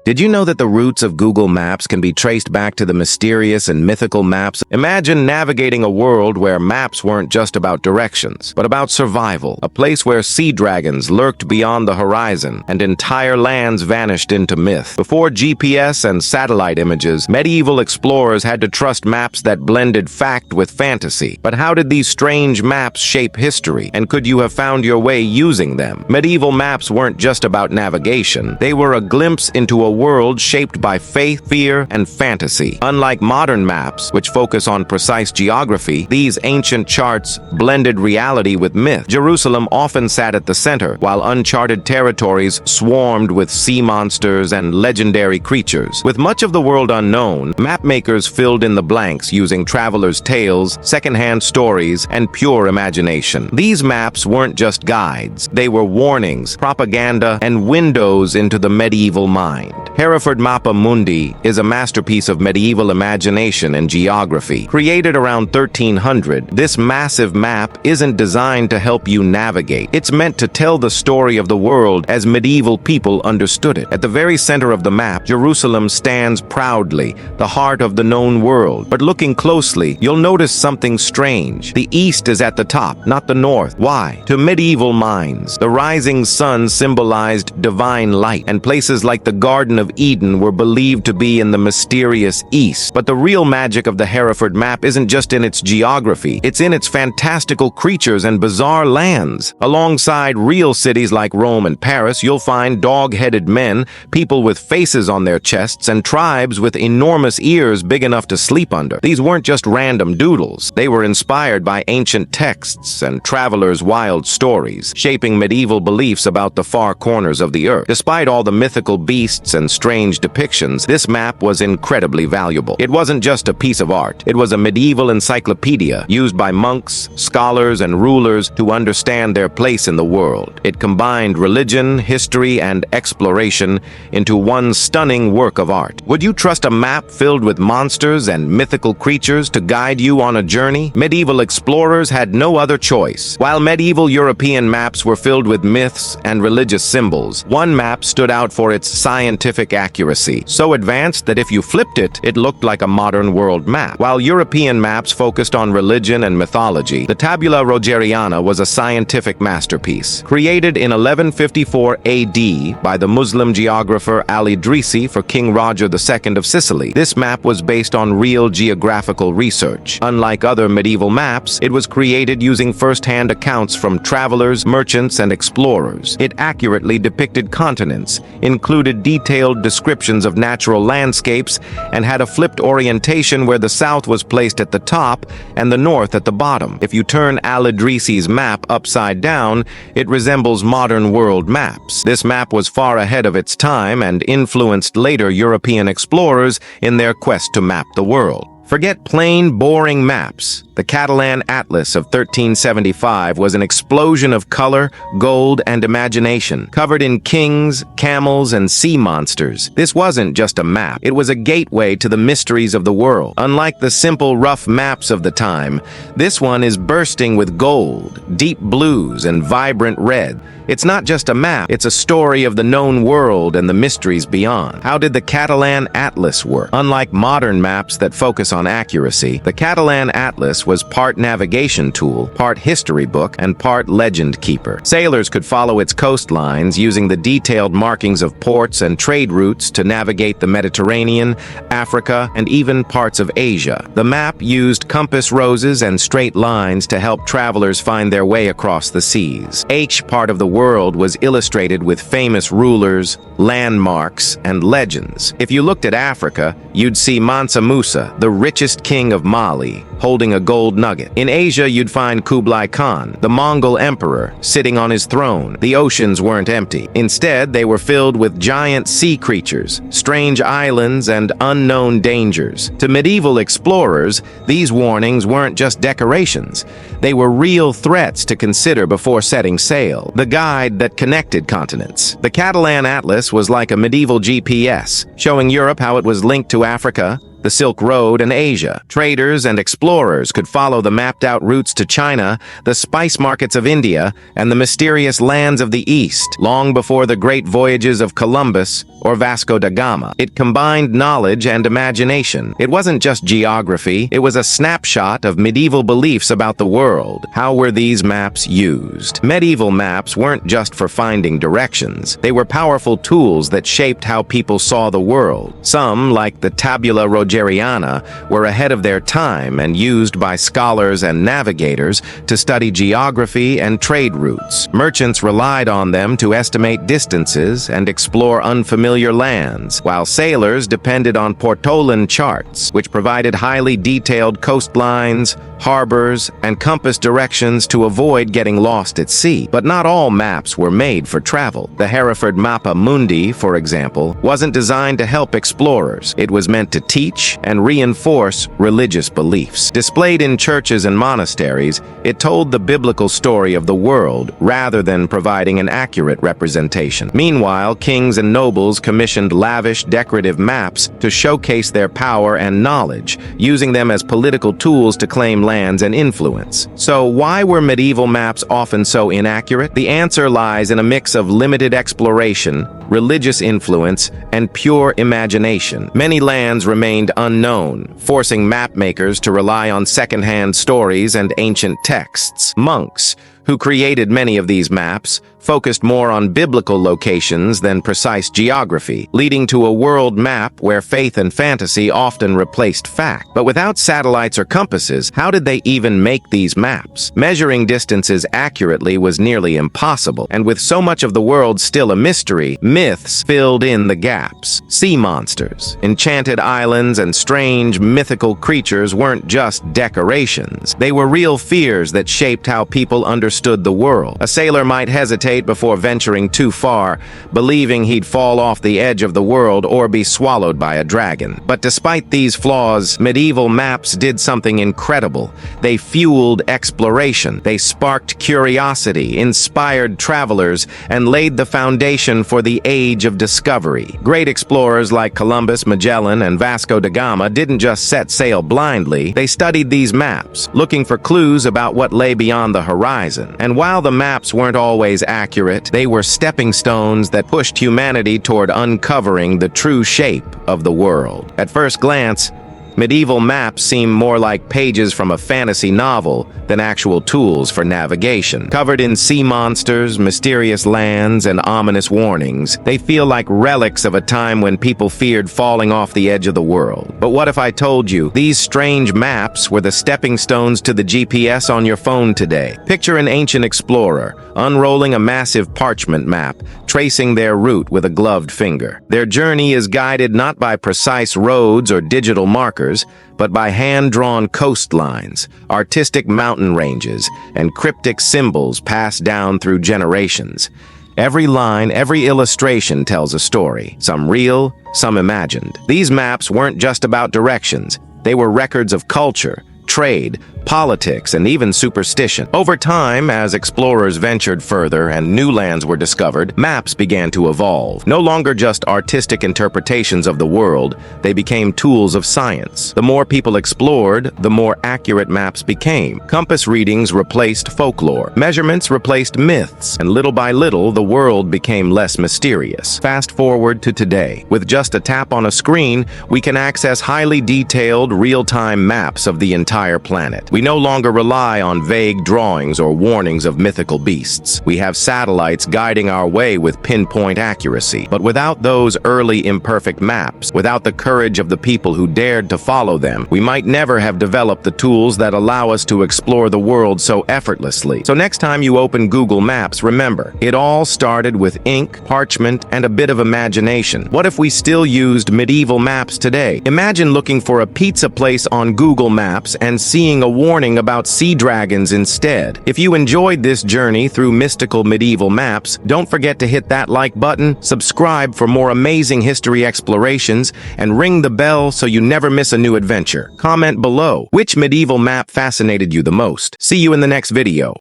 Did you know that the roots of Google Maps can be traced back to the mysterious and mythical maps? Imagine navigating a world where maps weren't just about directions, but about survival, a place where sea dragons lurked beyond the horizon and entire lands vanished into myth. Before GPS and satellite images, medieval explorers had to trust maps that blended fact with fantasy. But how did these strange maps shape history, and could you have found your way using them? Medieval maps weren't just about navigation. They were a glimpse into a world shaped by faith, fear, and fantasy. Unlike modern maps, which focus on precise geography, these ancient charts blended reality with myth. Jerusalem often sat at the center, while uncharted territories swarmed with sea monsters and legendary creatures. With much of the world unknown, mapmakers filled in the blanks using travelers' tales, secondhand stories, and pure imagination. These maps weren't just guides. They were warnings, propaganda, and windows into the medieval mind. Hereford Mappa Mundi is a masterpiece of medieval imagination and geography. Created around 1300, this massive map isn't designed to help you navigate. It's meant to tell the story of the world as medieval people understood it. At the very center of the map, Jerusalem stands proudly, the heart of the known world. But looking closely, you'll notice something strange. The east is at the top, not the north. Why? To medieval minds, the rising sun symbolized divine light, and places like the Garden of Eden were believed to be in the mysterious east. But the real magic of the Hereford map isn't just in its geography, it's in its fantastical creatures and bizarre lands. Alongside real cities like Rome and Paris, you'll find dog-headed men, people with faces on their chests, and tribes with enormous ears big enough to sleep under. These weren't just random doodles. They were inspired by ancient texts and travelers' wild stories, shaping medieval beliefs about the far corners of the earth. Despite all the mythical beasts and strange depictions, this map was incredibly valuable. It wasn't just a piece of art. It was a medieval encyclopedia used by monks, scholars, and rulers to understand their place in the world. It combined religion, history, and exploration into one stunning work of art. Would you trust a map filled with monsters and mythical creatures to guide you on a journey? Medieval explorers had no other choice. While medieval European maps were filled with myths and religious symbols, one map stood out for its scientific accuracy, so advanced that if you flipped it, it looked like a modern world map. While European maps focused on religion and mythology, the Tabula Rogeriana was a scientific masterpiece. Created in 1154 AD by the Muslim geographer Al-Idrisi for King Roger II of Sicily, this map was based on real geographical research. Unlike other medieval maps, it was created using first-hand accounts from travelers, merchants, and explorers. It accurately depicted continents, included detailed descriptions of natural landscapes, and had a flipped orientation where the south was placed at the top and the north at the bottom. If you turn Al-Idrisi's map upside down, it resembles modern world maps. This map was far ahead of its time and influenced later European explorers in their quest to map the world. Forget plain, boring maps. The Catalan Atlas of 1375 was an explosion of color, gold, and imagination, covered in kings, camels, and sea monsters. This wasn't just a map. It was a gateway to the mysteries of the world. Unlike the simple, rough maps of the time, this one is bursting with gold, deep blues, and vibrant red. It's not just a map, it's a story of the known world and the mysteries beyond. How did the Catalan Atlas work? Unlike modern maps that focus on accuracy, the Catalan Atlas was part navigation tool, part history book, and part legend keeper. Sailors could follow its coastlines using the detailed markings of ports and trade routes to navigate the Mediterranean, Africa, and even parts of Asia. The map used compass roses and straight lines to help travelers find their way across the seas. Each part of the world was illustrated with famous rulers, landmarks, and legends. If you looked at Africa, you'd see Mansa Musa, the richest king of Mali, holding a gold nugget. In Asia, you'd find Kublai Khan, the Mongol emperor, sitting on his throne. The oceans weren't empty. Instead, they were filled with giant sea creatures, strange islands, and unknown dangers. To medieval explorers, these warnings weren't just decorations. They were real threats to consider before setting sail. The guide that connected continents. The Catalan Atlas was like a medieval GPS, showing Europe how it was linked to Africa, the Silk Road, and Asia. Traders and explorers could follow the mapped-out routes to China, the spice markets of India, and the mysterious lands of the East, long before the great voyages of Columbus or Vasco da Gama. It combined knowledge and imagination. It wasn't just geography, it was a snapshot of medieval beliefs about the world. How were these maps used? Medieval maps weren't just for finding directions. They were powerful tools that shaped how people saw the world. Some, like the Tabula Rogeriana, were ahead of their time and used by scholars and navigators to study geography and trade routes. Merchants relied on them to estimate distances and explore unfamiliar lands, while sailors depended on Portolan charts, which provided highly detailed coastlines, harbors, and compass directions to avoid getting lost at sea. But not all maps were made for travel. The Hereford Mappa Mundi, for example, wasn't designed to help explorers. It was meant to teach and reinforce religious beliefs. Displayed in churches and monasteries, it told the biblical story of the world rather than providing an accurate representation. Meanwhile, kings and nobles commissioned lavish, decorative maps to showcase their power and knowledge, using them as political tools to claim lands and influence. So why were medieval maps often so inaccurate? The answer lies in a mix of limited exploration, religious influence, and pure imagination. Many lands remained unknown, forcing mapmakers to rely on second-hand stories and ancient texts. Monks, who created many of these maps, focused more on biblical locations than precise geography, leading to a world map where faith and fantasy often replaced fact. But without satellites or compasses, how did they even make these maps? Measuring distances accurately was nearly impossible, and with so much of the world still a mystery, myths filled in the gaps. Sea monsters, enchanted islands, and strange mythical creatures weren't just decorations. They were real fears that shaped how people understood the world. A sailor might hesitate before venturing too far, believing he'd fall off the edge of the world or be swallowed by a dragon. But despite these flaws, medieval maps did something incredible. They fueled exploration. They sparked curiosity, inspired travelers, and laid the foundation for the age of discovery. Great explorers like Columbus, Magellan, and Vasco da Gama didn't just set sail blindly. They studied these maps, looking for clues about what lay beyond the horizon. And while the maps weren't always accurate, they were stepping stones that pushed humanity toward uncovering the true shape of the world. At first glance, medieval maps seem more like pages from a fantasy novel than actual tools for navigation. Covered in sea monsters, mysterious lands, and ominous warnings, they feel like relics of a time when people feared falling off the edge of the world. But what if I told you these strange maps were the stepping stones to the GPS on your phone today? Picture an ancient explorer unrolling a massive parchment map, tracing their route with a gloved finger. Their journey is guided not by precise roads or digital markers, but by hand-drawn coastlines, artistic mountain ranges, and cryptic symbols passed down through generations. Every line, every illustration tells a story, some real, some imagined. These maps weren't just about directions. They were records of culture, trade, politics, and even superstition. Over time, as explorers ventured further and new lands were discovered, maps began to evolve. No longer just artistic interpretations of the world, they became tools of science. The more people explored, the more accurate maps became. Compass readings replaced folklore. Measurements replaced myths. And little by little, the world became less mysterious. Fast forward to today. With just a tap on a screen, we can access highly detailed, real-time maps of the entire planet. We no longer rely on vague drawings or warnings of mythical beasts. We have satellites guiding our way with pinpoint accuracy. But without those early imperfect maps, without the courage of the people who dared to follow them, we might never have developed the tools that allow us to explore the world so effortlessly. So next time you open Google Maps, remember, it all started with ink, parchment, and a bit of imagination. What if we still used medieval maps today? Imagine looking for a pizza place on Google Maps and seeing a warning about sea dragons instead. If you enjoyed this journey through mystical medieval maps, don't forget to hit that like button, subscribe for more amazing history explorations, and ring the bell so you never miss a new adventure. Comment below which medieval map fascinated you the most. See you in the next video.